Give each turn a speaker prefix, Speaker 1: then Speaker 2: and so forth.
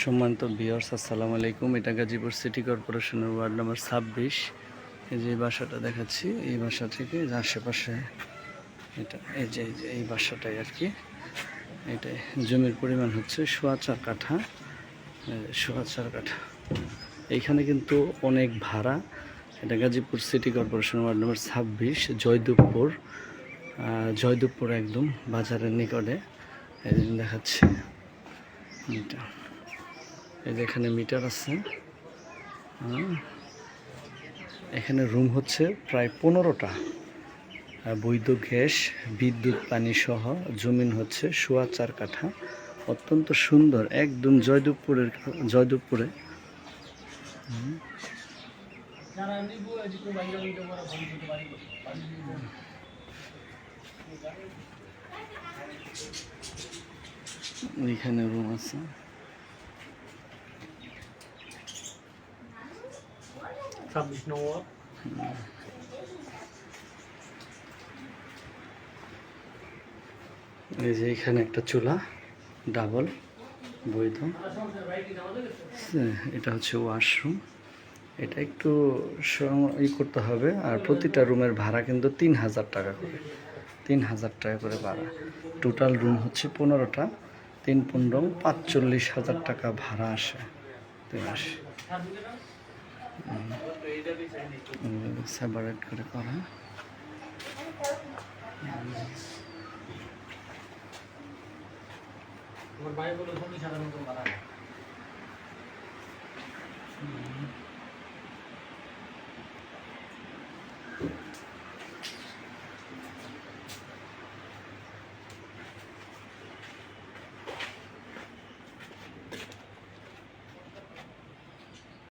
Speaker 1: সম্মানিত ভিউয়ার্স, আসসালামু আলাইকুম। এটা গাজীপুর সিটি কর্পোরেশনের ওয়ার্ড নাম্বার 26। এই যে বাসাটা দেখাচ্ছি, এই বাসা থেকে যে আশেপাশে এটা এই বাসাটাই আর কি। এটাই জমির পরিমাণ হচ্ছে 4.25 কাঠা। 4.25 কাঠা। এইখানে কিন্তু অনেক ভাড়া। এটা Gazipur city corporation ward number 26, Joydebpur একদম বাজারের নিকটে। এই দেখাচ্ছি এটা। এই যে এখানে মিটার আছে, এখানে রুম হচ্ছে প্রায় 15টা, বৈধ গ্যাস, বিদ্যুৎ, পানি সহ। জমিন হচ্ছে 4.25 কাঠা। অত্যন্ত সুন্দর, একদম জয়দেবপুরে। এখানে রুম আছে। এই যে এখানে একটা চুলা ডাবল বৈধ। এটা হচ্ছে ওয়াশরুম। এটা একটু করতে হবে। আর প্রতিটা রুমের ভাড়া কিন্তু 3000 টাকা করে, 3000 টাকা করে ভাড়া। টোটাল রুম হচ্ছে 15টা, 3-15 45,000 টাকা ভাড়া আসে। 2 মাসে সেপারেট করে করা।